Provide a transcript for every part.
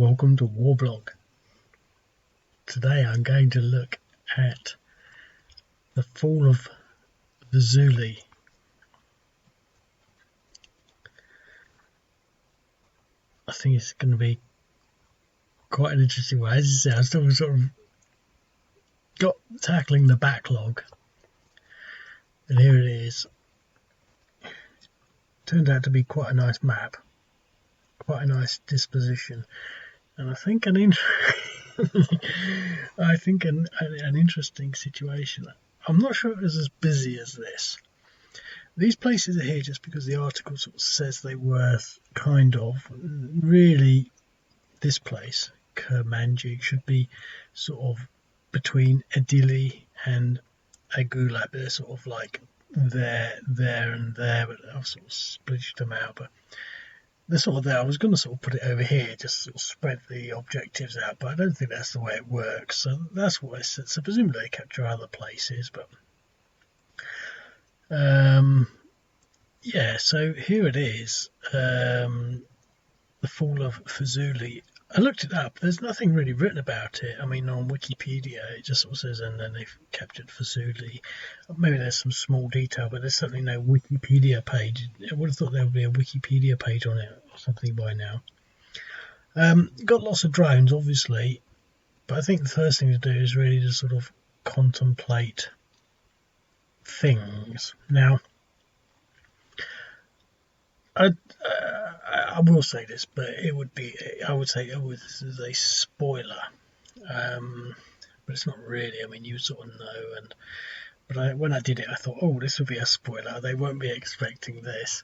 welcome to Warblog. Today I'm going to look at the fall of Fuzuli. I think it's going to be quite an interesting one. As I say, I'm still sort of got tackling the backlog, and here it is. Turned out to be quite a nice map, quite a nice disposition, and I think an interesting situation. I'm not sure it was as busy as this. These places are here just because the article sort of says they were, kind of. Really, this place, Khirmanjig, should be sort of between Adili and Agbulag. They're sort of like there and there, but I've sort of splitted them out. But they're sort of there. I was going to sort of put it over here, just sort of spread the objectives out, but I don't think that's the way it works. So that's what I said. So presumably they capture other places, but yeah. So here it is, the fall of Fuzuli. I looked it up. There's nothing really written about it. I mean, on Wikipedia, it just sort of says, and then they've captured Fuzuli. Maybe there's some small detail, but there's certainly no Wikipedia page. I would have thought there would be a Wikipedia page on it or something by now. Got lots of drones, obviously, but I think the first thing to do is really to sort of contemplate things. Now, I will say this, but I would say this is a spoiler, but it's not really. I mean, you sort of know, but when I did it, I thought, oh, this will be a spoiler. They won't be expecting this.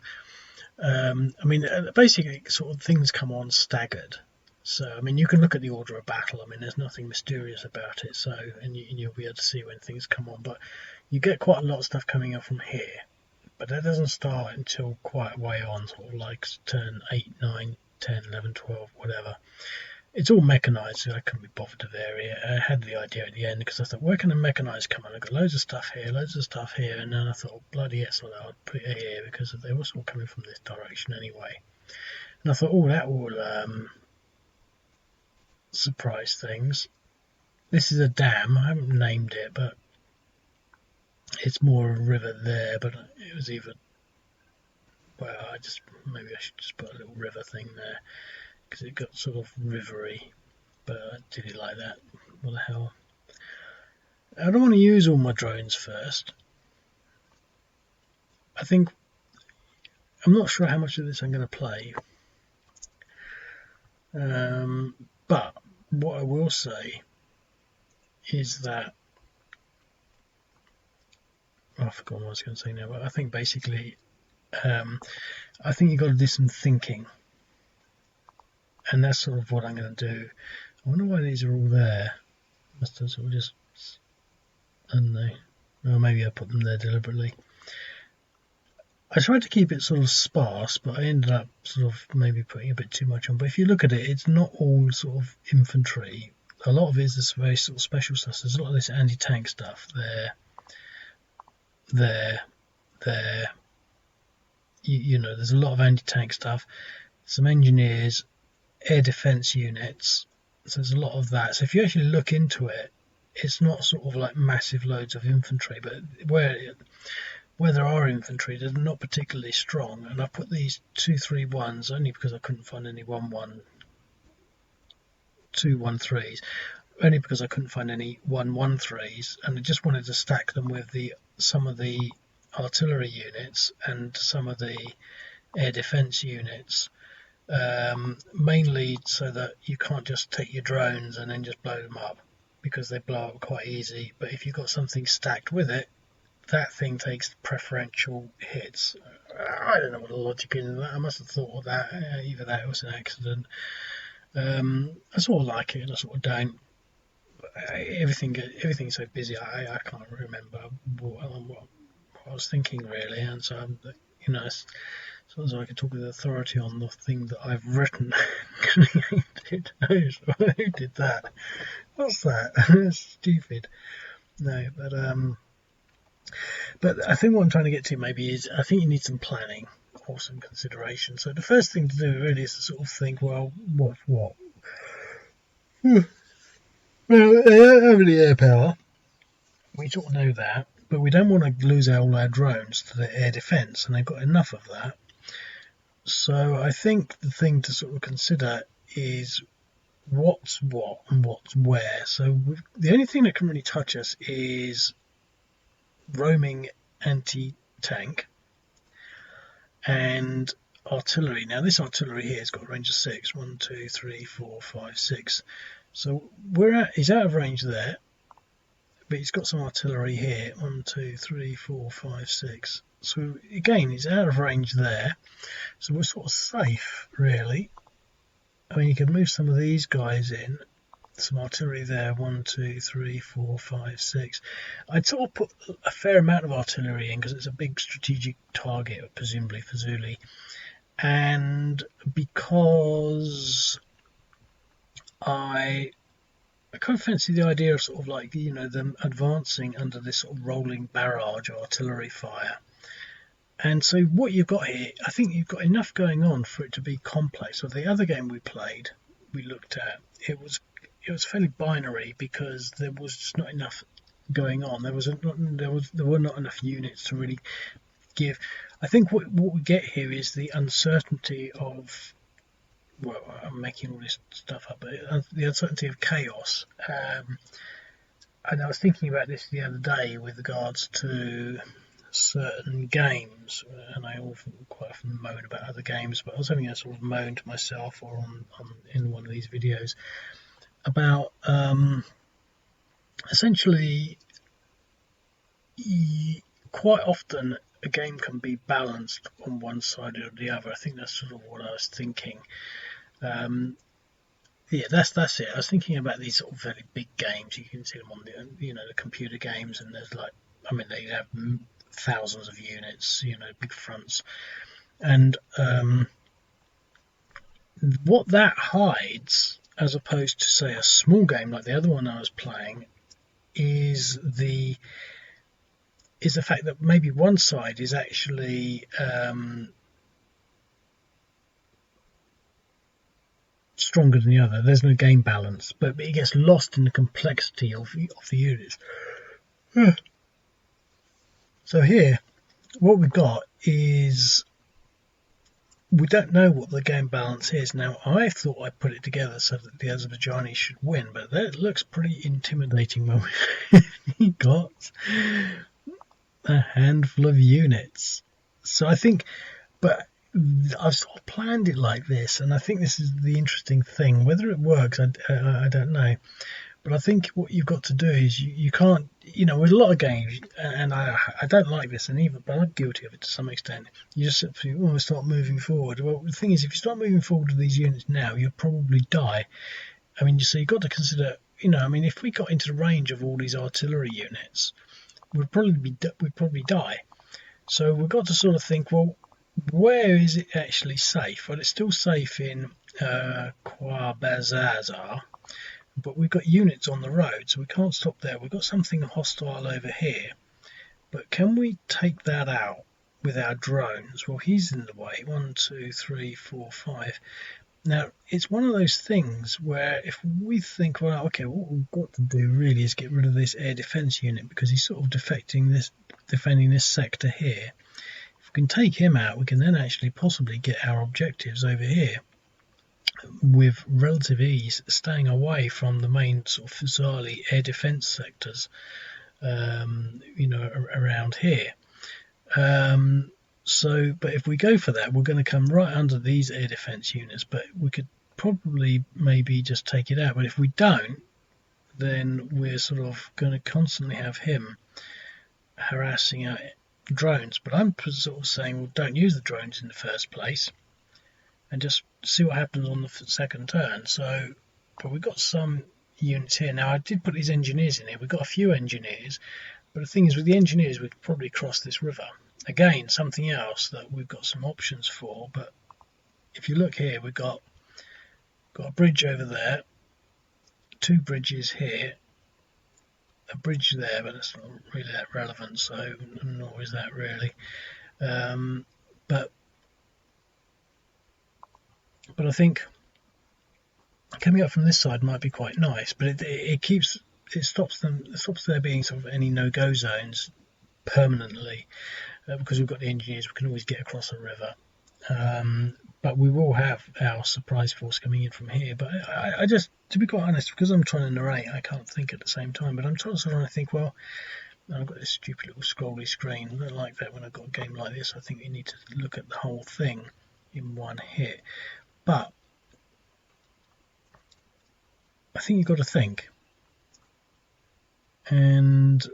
I mean, basically, sort of things come on staggered. So, I mean, you can look at the order of battle. I mean, there's nothing mysterious about it. So, and you'll be able to see when things come on. But you get quite a lot of stuff coming up from here. But that doesn't start until quite a way on, sort of like turn 8, 9, 10, 11, 12, whatever. It's all mechanised, so I couldn't be bothered to vary it. I had the idea at the end because I thought, where can a mechanised come on? I've got loads of stuff here, and then I thought, oh, bloody yes, I'll put it here because they were all coming from this direction anyway. And I thought, oh, that will surprise things. This is a dam. I haven't named it, but it's more a river there, but it was either, well, maybe I should just put a little river thing there, because it got sort of rivery, but I did it like that. What the hell? I don't want to use all my drones first. I'm not sure how much of this I'm going to play, but what I will say is that, I forgot what I was going to say now, but I think basically, I think you've got to do some thinking, and that's sort of what I'm going to do. I wonder why these are all there. Must have sort of just, I don't know, well, maybe I put them there deliberately. I tried to keep it sort of sparse, but I ended up sort of maybe putting a bit too much on. But if you look at it, it's not all sort of infantry. A lot of it is this very sort of special stuff. There's a lot of this anti-tank stuff there. You know, there's a lot of anti-tank stuff, some engineers, air defense units, so there's a lot of that. So if you actually look into it, it's not sort of like massive loads of infantry, but where there are infantry, they're not particularly strong. And I put these 231s only because I couldn't find any 213s, only because I couldn't find any 113s, and I just wanted to stack them with some of the artillery units and some of the air defense units, mainly so that you can't just take your drones and then just blow them up, because they blow up quite easy. But if you've got something stacked with it, that thing takes preferential hits. I don't know what the logic is in that. I must have thought of that. Either that was an accident. I sort of like it and I sort of don't. Everything's so busy, I can't remember what I was thinking really, and so you know, it's sort of so I can talk with authority on the thing that I've written. Created. Who did that? What's that? That's stupid. No, but I think what I'm trying to get to maybe is, I think you need some planning or some consideration. So the first thing to do really is to sort of think, well, what? Well, they don't have any air power. We sort of know that, but we don't want to lose all our drones to the air defence, and they've got enough of that. So I think the thing to sort of consider is what's what and what's where. So the only thing that can really touch us is roaming anti-tank and artillery. Now this artillery here has got a range of 6. 1, 2, 3, 4, 5, 6. So he's out of range there, but he's got some artillery here. 1, 2, 3, 4, 5, 6. So again, he's out of range there. So we're sort of safe, really. I mean, you can move some of these guys in. Some artillery there. 1, 2, 3, 4, 5, 6. I'd sort of put a fair amount of artillery in because it's a big strategic target, presumably Fuzuli. And because I kind of fancy the idea of sort of like, you know, them advancing under this sort of rolling barrage of artillery fire. And so what you've got here, I think you've got enough going on for it to be complex. So the other game we looked at, it was fairly binary because there was just not enough going on. There were not enough units to really give. I think what we get here is the uncertainty of, well, I'm making all this stuff up, but the uncertainty of chaos. And I was thinking about this the other day with regards to certain games, and I quite often moan about other games, but I was having a sort of moan to myself or in one of these videos about essentially quite often a game can be balanced on one side or the other. I think that's sort of what I was thinking. Yeah, that's it. I was thinking about these sort of very big games. You can see them on the computer games, and there's like, I mean, they have thousands of units, big fronts, and what that hides, as opposed to say a small game like the other one I was playing, is the fact that maybe one side is actually stronger than the other. There's no game balance, but it gets lost in the complexity of the units. So here, what we've got is we don't know what the game balance is. Now, I thought I put it together so that the Azerbaijanis should win, but that looks pretty intimidating when we got a handful of units. So I think, but I've sort of planned it like this, and I think this is the interesting thing. Whether it works, I don't know. But I think what you've got to do is you can't, with a lot of games, and I don't like this, but I'm guilty of it to some extent. You just start moving forward. Well, the thing is, if you start moving forward with these units now, you'll probably die. I mean, so you've got to consider, if we got into the range of all these artillery units, we'd probably die. So we've got to sort of think, well, where is it actually safe? Well, it's still safe in Khirmanjig, but we've got units on the road, so we can't stop there. We've got something hostile over here, but can we take that out with our drones? Well, he's in the way. 1, 2, 3, 4, 5. Now, it's one of those things where if we think, well, okay, what we've got to do really is get rid of this air defence unit because he's sort of defending this sector here. If we can take him out, we can then actually possibly get our objectives over here with relative ease, staying away from the main sort of Fuzali air defence sectors, around here. But if we go for that, we're going to come right under these air defence units, but we could probably maybe just take it out. But if we don't, then we're sort of going to constantly have him harassing our drones. But I'm sort of saying, well, don't use the drones in the first place and just see what happens on the second turn. But we've got some units here. Now, I did put these engineers in here. We've got a few engineers, but the thing is, with the engineers, we could probably cross this river. Again, something else that we've got some options for, but if you look here, we've got a bridge over there, 2 bridges here, a bridge there, but that's not really that relevant, so nor is that really. But I think coming up from this side might be quite nice, but it stops there being sort of any no-go zones permanently, because we've got the engineers. We can always get across a river. But we will have our surprise force coming in from here. But I just, to be quite honest, because I'm trying to narrate, I can't think at the same time. But I'm trying to think, well, I've got this stupid little scrolly screen. I don't like that when I've got a game like this. I think you need to look at the whole thing in one hit. But I think you've got to think. And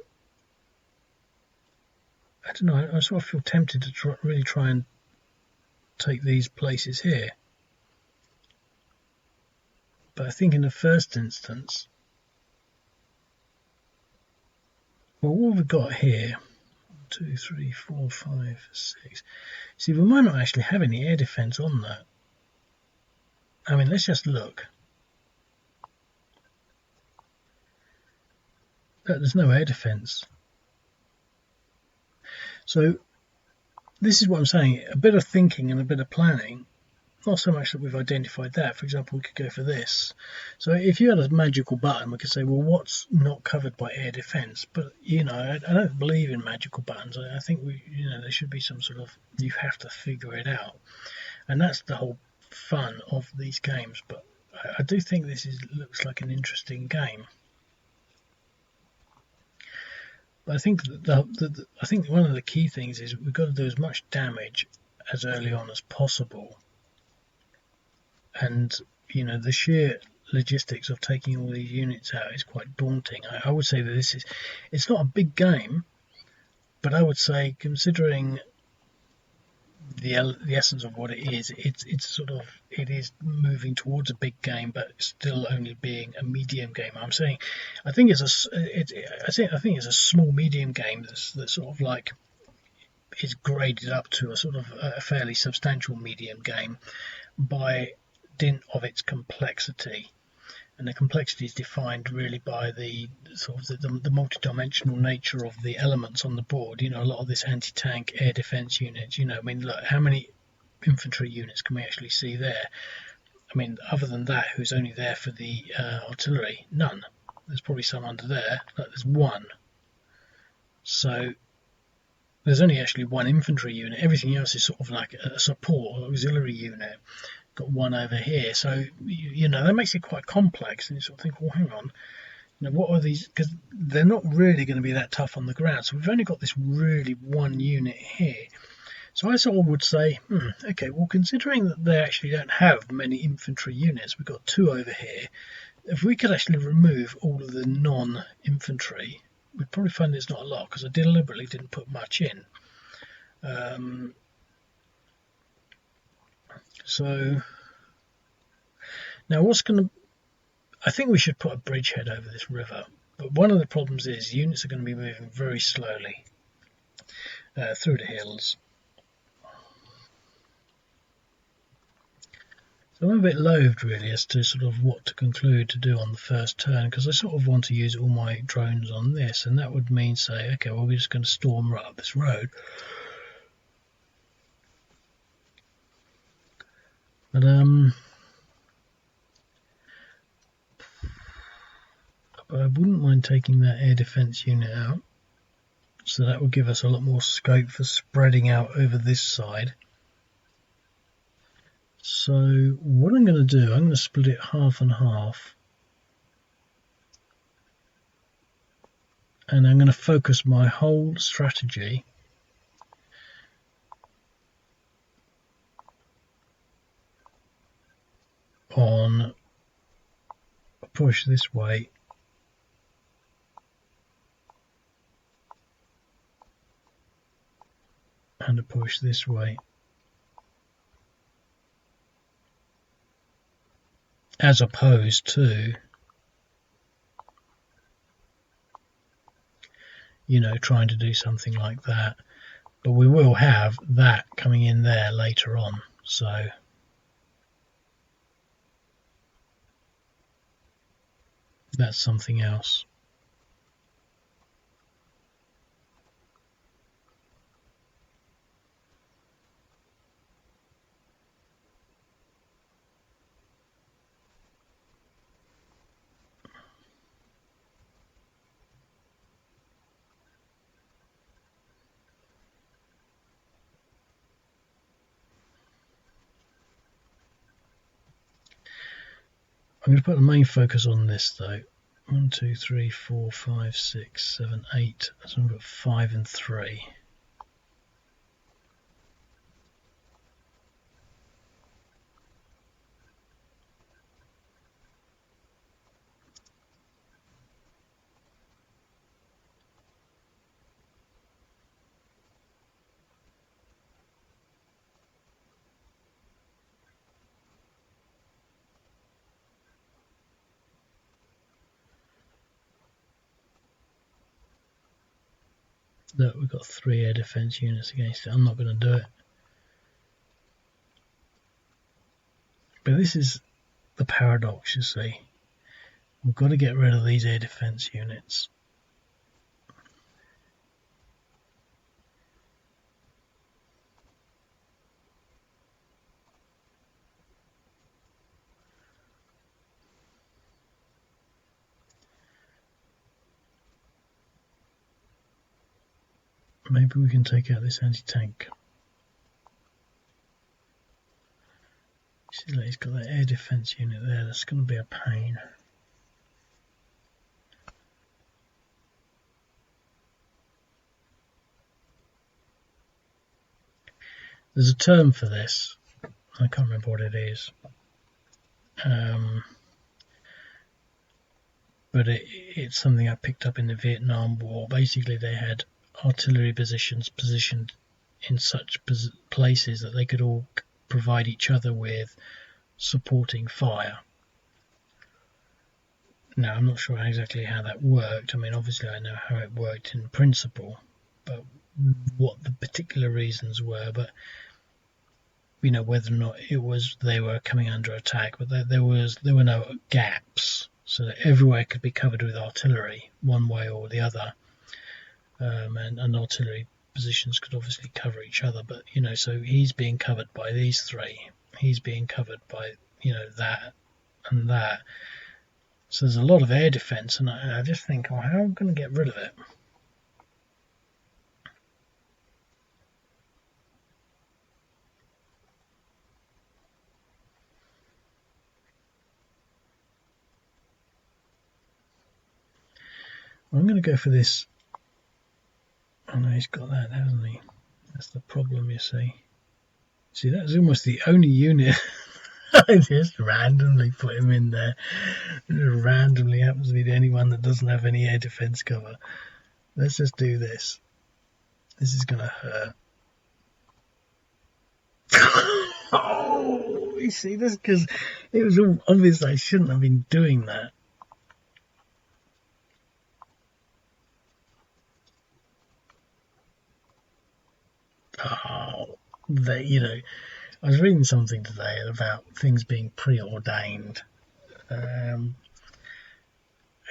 I don't know, I sort of feel tempted to really try and take these places here. But I think in the first instance, well, what we've got here, 2, 3, 4, 5, 6. See, we might not actually have any air defence on that. I mean, let's just look. There's no air defence. So this is what I'm saying. A bit of thinking and a bit of planning. Not so much that we've identified that. For example, we could go for this. So if you had a magical button, we could say, well, what's not covered by air defence? But, you know, I don't believe in magical buttons. I think there should be some sort of, you have to figure it out. And that's the whole fun of these games. But I do think this looks like an interesting game. But I think I think one of the key things is we've got to do as much damage as early on as possible. And, you know, the sheer logistics of taking all these units out is quite daunting. I would say that it's not a big game, but I would say, considering the essence of what it is, it is moving towards a big game, but still only being a medium game. I think it's a small medium game that's sort of like is graded up to a sort of a fairly substantial medium game by dint of its complexity. And the complexity is defined really by the sort of the multi-dimensional nature of the elements on the board. You know, a lot of this anti-tank air defense units. You know, I mean, look, how many infantry units can we actually see there? I mean, other than that, who's only there for the artillery? None. There's probably some under there. Look, there's one. So there's only actually one infantry unit. Everything else is sort of like a support or auxiliary unit. Got one over here, so you know that makes it quite complex, and you sort of think, well, hang on, you know, what are these? Because they're not really going to be that tough on the ground. So we've only got this really one unit here. So I sort of would say, okay, well, considering that they actually don't have many infantry units, we've got two over here. If we could actually remove all of the non-infantry, we'd probably find there's not a lot, because I deliberately didn't put much in. So now I think we should put a bridgehead over this river, but one of the problems is units are going to be moving very slowly through the hills. So I'm a bit loathed really as to sort of what to conclude to do on the first turn, because I sort of want to use all my drones on this, and that would mean say, okay, well, we're just going to storm right up this road. But I wouldn't mind taking that air defense unit out, so that would give us a lot more scope for spreading out over this side. So what I'm going to do, I'm going to split it half and half, and I'm going to focus my whole strategy on a push this way and a push this way, as opposed to, you know, trying to do something like that. But we will have that coming in there later on, so that's something else. I'm going to put the main focus on this though. 1, 2, 3, 4, 5, 6, 7, 8. So I've got 5 and 3. Look, we've got 3 air defence units against it. I'm not going to do it. But this is the paradox, you see. We've got to get rid of these air defence units. Maybe we can take out this anti-tank. See, like he's got that air defence unit there. That's going to be a pain. There's a term for this. I can't remember what it is. But it's something I picked up in the Vietnam War. Basically, they had artillery positions positioned in such places that they could all provide each other with supporting fire. Now, I'm not sure exactly how that worked. I mean, obviously I know how it worked in principle, but what the particular reasons were, but you know, whether or not it was they were coming under attack, but there were no gaps, so that everywhere could be covered with artillery one way or the other, and artillery positions could obviously cover each other, but you know, so he's being covered by these 3, he's being covered by, you know, that and that. So there's a lot of air defence, and I just think, oh, how am I going to get rid of it? Well, I'm going to go for this. Oh no, he's got that, hasn't he? That's the problem, you see. See, that's almost the only unit I just randomly put him in there. It randomly happens to be the only one that doesn't have any air defence cover. Let's just do this. This is going to hurt. Oh, you see, this because it was all obvious I shouldn't have been doing that. Oh, you know, I was reading something today about things being preordained. And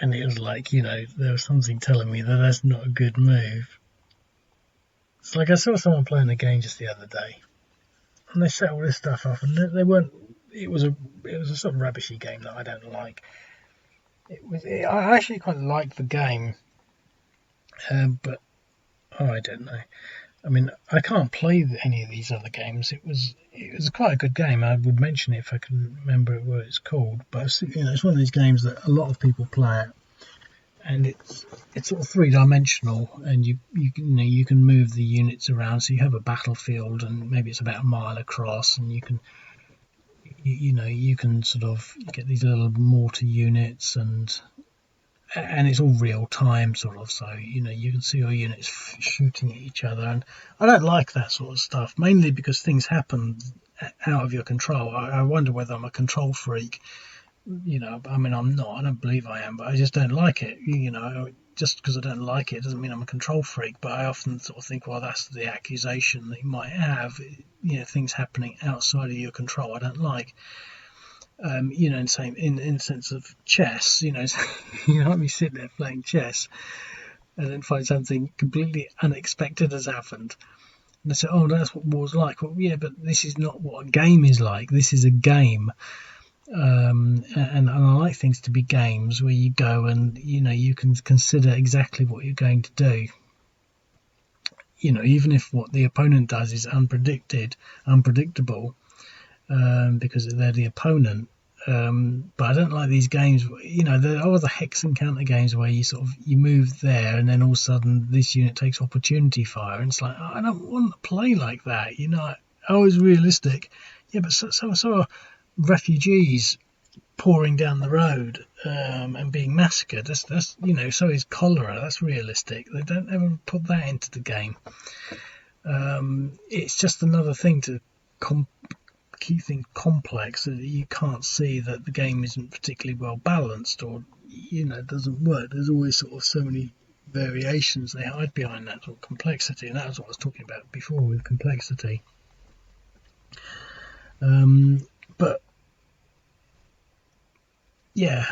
it was like, you know, there was something telling me that that's not a good move. It's like I saw someone playing a game just the other day, and they set all this stuff up, and they weren't. It was a sort of rubbishy game that I don't like. I actually quite liked the game, but I don't know. I mean, I can't play any of these other games. It was quite a good game. I would mention it if I could remember what it's called. But you know, it's one of these games that a lot of people play it, and it's sort of 3-dimensional, and you can move the units around. So you have a battlefield, and maybe it's about a mile across, and you can sort of get these little mortar units, and it's all real time sort of, so you know, you can see your units shooting at each other, and I don't like that sort of stuff, mainly because things happen out of your control. I wonder whether I'm a control freak, you know. I mean, I'm not, I don't believe I am, but I just don't like it, you know. Just because I don't like it doesn't mean I'm a control freak, but I often sort of think, well, that's the accusation that you might have, you know, things happening outside of your control I don't like. You know, in the sense of chess, you know, you know, let me sit there playing chess and then find something completely unexpected has happened. And they say, oh, that's what war's like. Well, yeah, but this is not what a game is like. This is a game. And I like things to be games where you go and, you know, you can consider exactly what you're going to do. You know, even if what the opponent does is unpredictable, because they're the opponent, But I don't like these games. You know, there are the hex encounter games where you move there, and then all of a sudden this unit takes opportunity fire, and it's like, I don't want to play like that. You know, always realistic. Yeah, but so are refugees pouring down the road and being massacred. That's you know, so is cholera. That's realistic. They don't ever put that into the game. It's just another thing to keep things complex, so that you can't see that the game isn't particularly well balanced, or you know, it doesn't work. There's always sort of so many variations they hide behind that sort of complexity, and that was what I was talking about before with complexity. But yeah,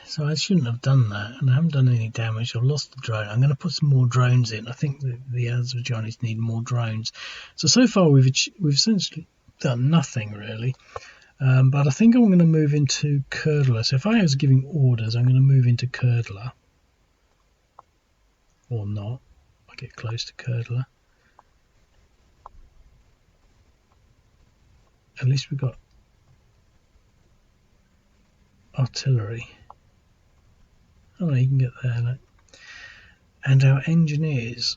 so I shouldn't have done that, and I haven't done any damage. I've lost the drone. I'm going to put some more drones in. I think the Azerbaijanis need more drones. So far we've essentially done nothing really. But I think I'm going to move into Kurdla. So if I was giving orders, I'm going to move into Kurdla. Or not. I'll get close to Kurdla. At least we've got artillery. Oh no, you can get there. Look. And our engineers.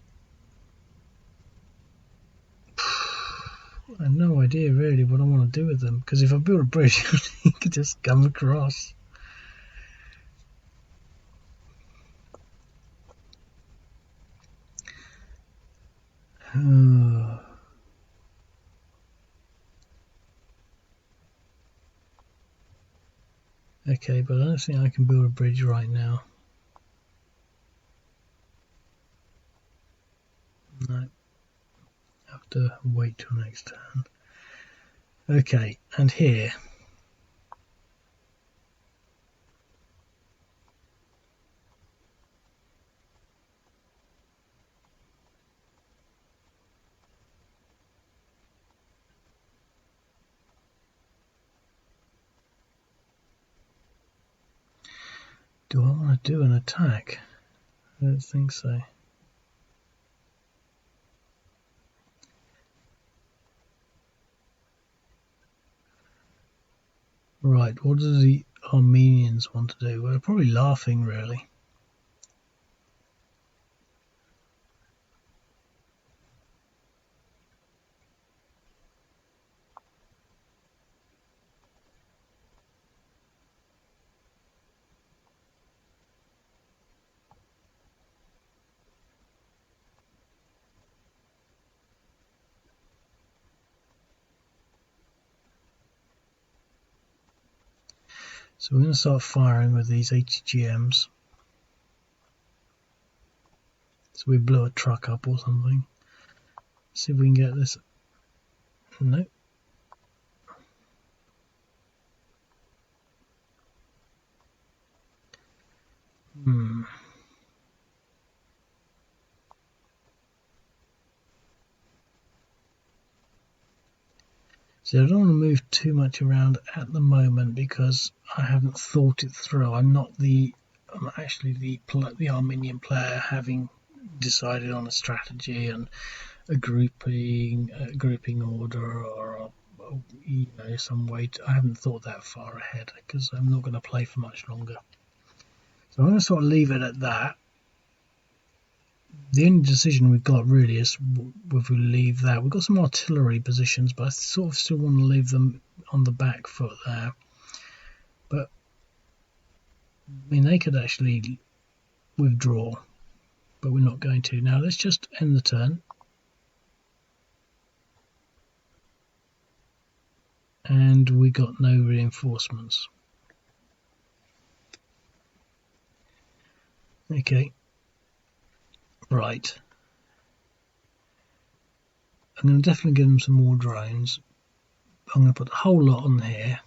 I have no idea really what I want to do with them, because if I build a bridge, you could just come across. Okay, but I don't think I can build a bridge right now. No. I have to wait till next turn. Okay, and here. Do I want to do an attack? I don't think so. Right, what do the Armenians want to do? Well, they're probably laughing, really. So we're going to start firing with these ATGMs. So we blow a truck up or something. See if we can get this. Nope. So I don't want to move too much around at the moment because I haven't thought it through. I'm actually the Armenian player, having decided on a strategy and a grouping order, or you know, some way. I haven't thought that far ahead because I'm not going to play for much longer. So I'm going to sort of leave it at that. The only decision we've got really is whether we leave that. We've got some artillery positions, but I sort of still want to leave them on the back foot there. But I mean, they could actually withdraw, but we're not going to. Now let's just end the turn. And we got no reinforcements. Okay. Right. I'm going to definitely give them some more drones. I'm going to put a whole lot on here.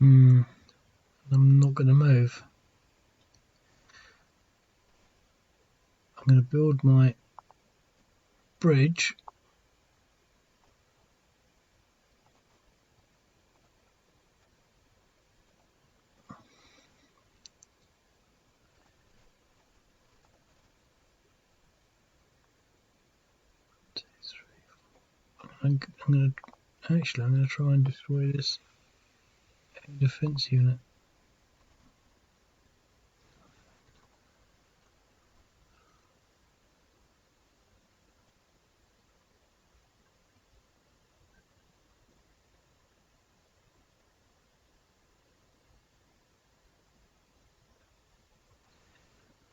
I'm not going to move. I'm going to build my bridge. I'm going to try and destroy this defense unit.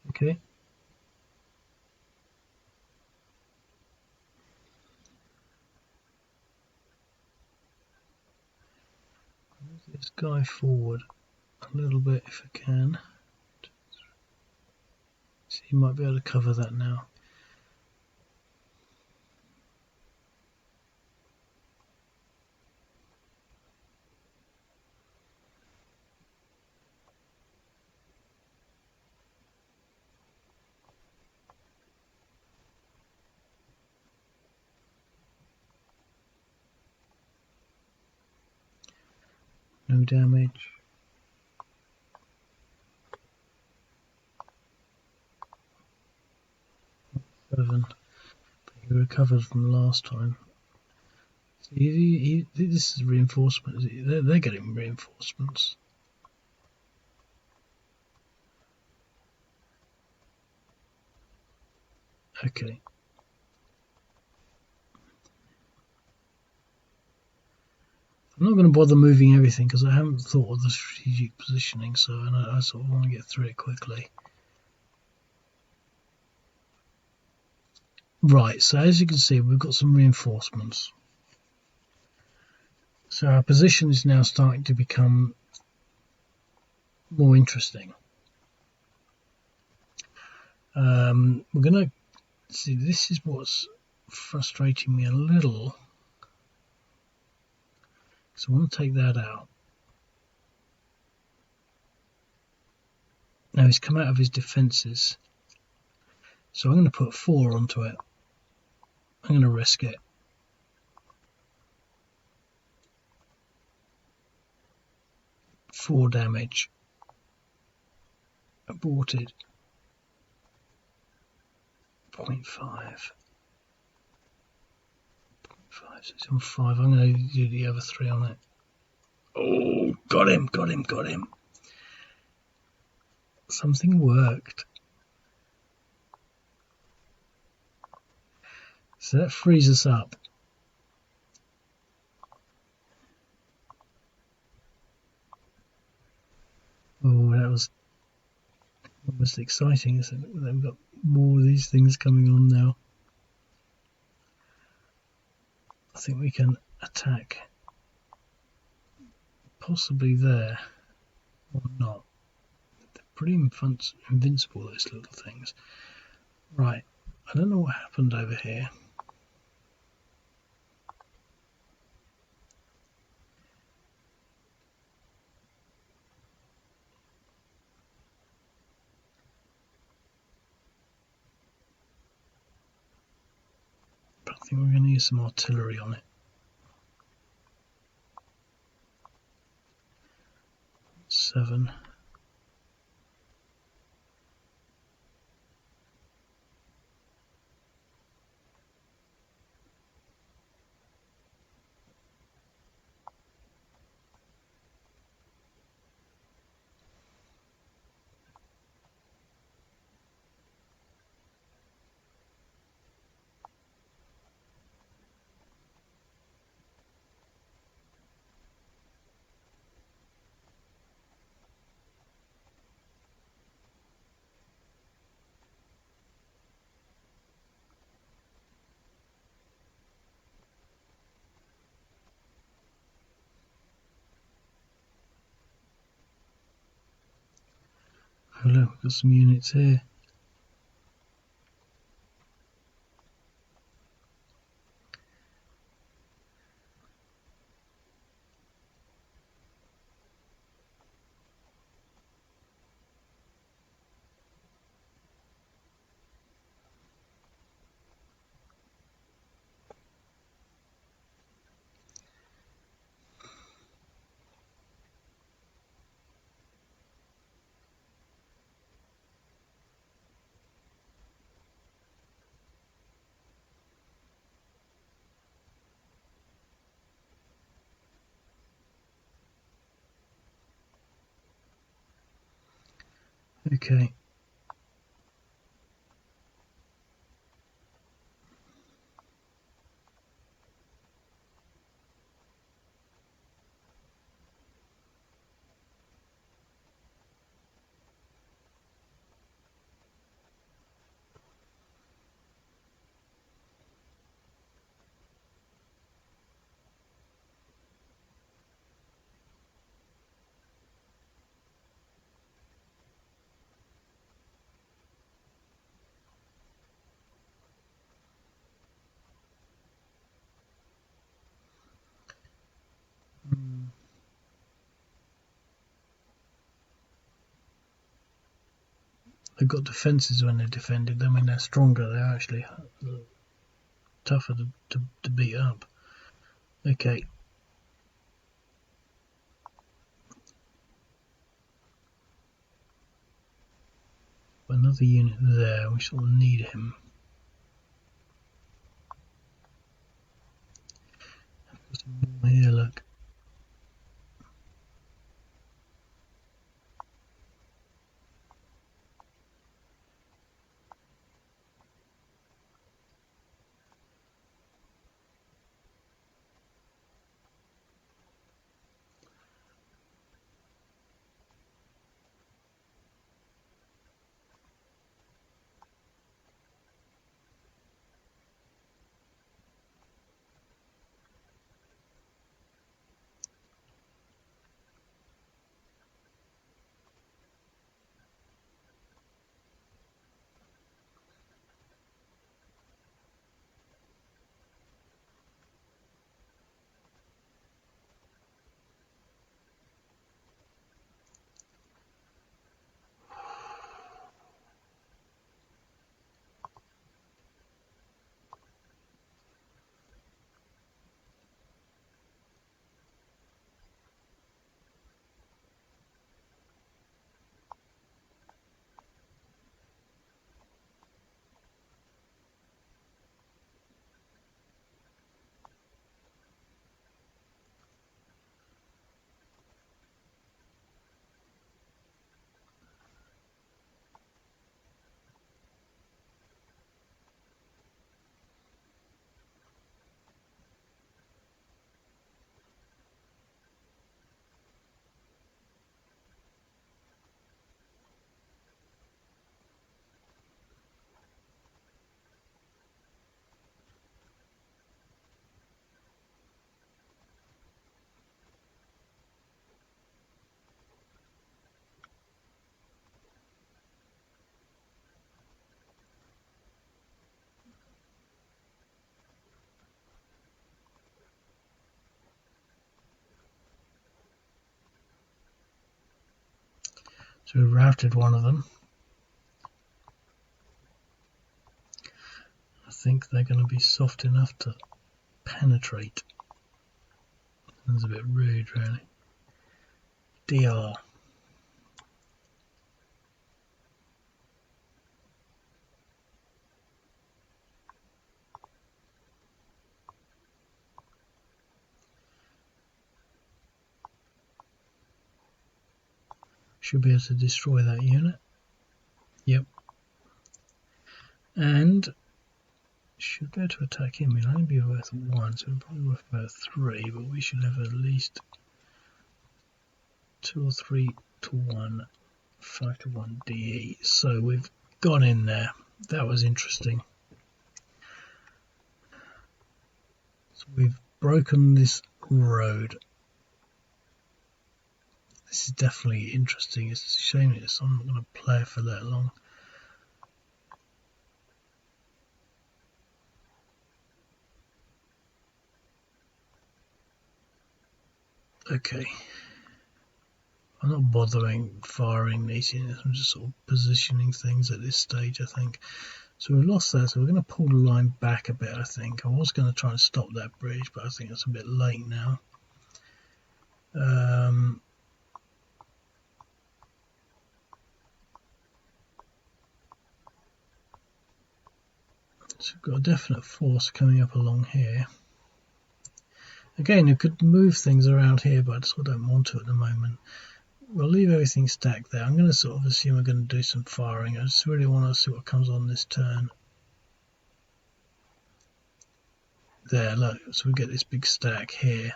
Okay. Move this guy forward a little bit if I can. So you might be able to cover that now. No damage. 7. He recovered from last time. See, this is reinforcement. They're getting reinforcements. Okay. I'm not going to bother moving everything because I haven't thought of the strategic positioning, so I sort of want to get through it quickly. Right, so as you can see, we've got some reinforcements. So our position is now starting to become more interesting. We're going to see, this is what's frustrating me a little. So I want to take that out. Now he's come out of his defences. So I'm going to put 4 onto it. I'm going to risk it. 4 damage. Aborted. 0.5. 0.5. So it's on 5. I'm going to do the other 3 on it. Oh, got him, got him, got him. Something worked. So that frees us up. Oh, that was almost exciting, isn't it? We've got more of these things coming on now. I think we can attack possibly there or not. They're pretty invincible, those little things. Right, I don't know what happened over here. But I think we're going to use some artillery on it. 7. Oh look, we've got some units here. Okay. They've got defences when they're defended. I mean, they're stronger. They're actually tougher to beat up. Okay. Another unit there. We sort of need him. Some more here, look. So we've routed one of them. I think they're going to be soft enough to penetrate. That's a bit rude, really. DR. Should be able to destroy that unit. Yep. And should be able to attack him. It'll only be worth 1, so it'll probably worth about 3, but we should have at least 2 or 3 to 1, 5 to 1 DE. So we've gone in there. That was interesting. So we've broken this road. This is definitely interesting. It's a shame I'm not going to play it for that long. Okay. I'm not bothering firing these units. I'm just sort of positioning things at this stage, I think. So we've lost that, so we're going to pull the line back a bit, I think. I was going to try and stop that bridge, but I think it's a bit late now. So we've got a definite force coming up along here. Again, you could move things around here, but I just don't want to at the moment. we'll leave everything stacked there. I'm going to sort of assume we're going to do some firing. I just really want to see what comes on this turn. There, look, so we get this big stack here.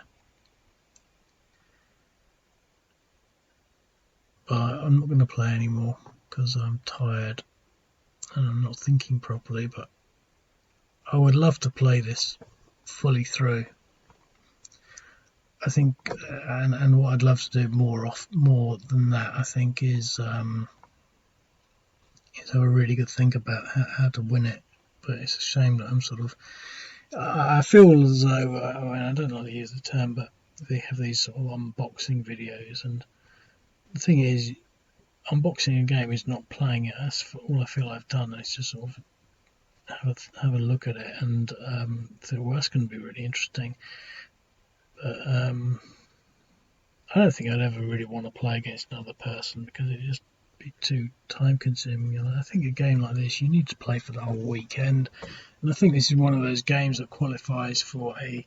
But I'm not going to play anymore because I'm tired and I'm not thinking properly, but I would love to play this fully through. I think, and what I'd love to do more than that, I think, is have a really good think about how to win it. But it's a shame that I'm sort of, I feel as though, I don't like to use the term, but they have these sort of unboxing videos, and the thing is, unboxing a game is not playing it. That's all I feel I've done. It's just sort of have a look at it and think, well, that's going to be really interesting. But I don't think I'd ever really want to play against another person because it'd just be too time consuming. And I think a game like this, you need to play for the whole weekend. And I think this is one of those games that qualifies for a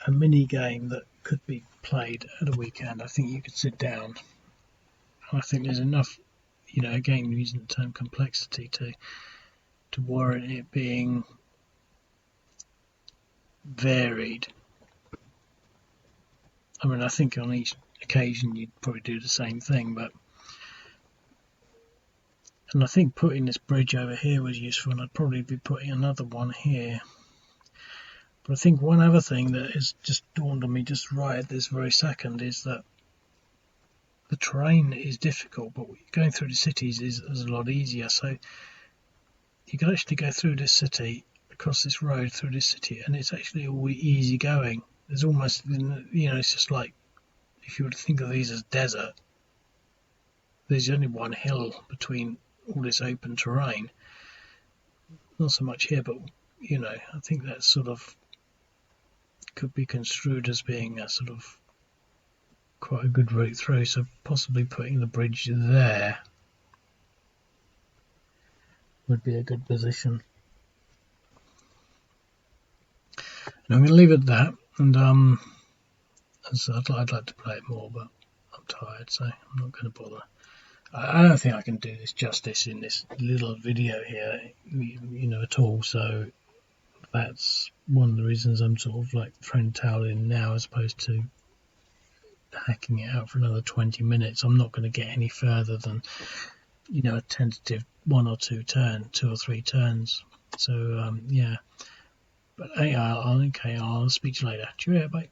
mini game that could be played at a weekend. I think you could sit down. I think there's enough, again, using the term complexity to warrant it being varied. I mean, I think on each occasion you'd probably do the same thing, and I think putting this bridge over here was useful, and I'd probably be putting another one here. But I think one other thing that has just dawned on me just right at this very second is that the terrain is difficult, but going through the cities is a lot easier. So you can actually go through this city, across this road through this city, and it's actually all easy going. There's almost, it's just like if you were to think of these as desert, there's only one hill between all this open terrain. Not so much here, but I think that sort of could be construed as being a sort of quite a good route through. So possibly putting the bridge there would be a good position. And I'm going to leave it at that. And I'd like to play it more, but I'm tired, so I'm not going to bother. I don't think I can do this justice in this little video here, at all. So that's one of the reasons I'm sort of like throwing the towel in now, as opposed to hacking it out for another 20 minutes. I'm not going to get any further than, a tentative 1 or 2 or 3 turns. So yeah. But hey, I'll speak to you later. Cheerio, bye.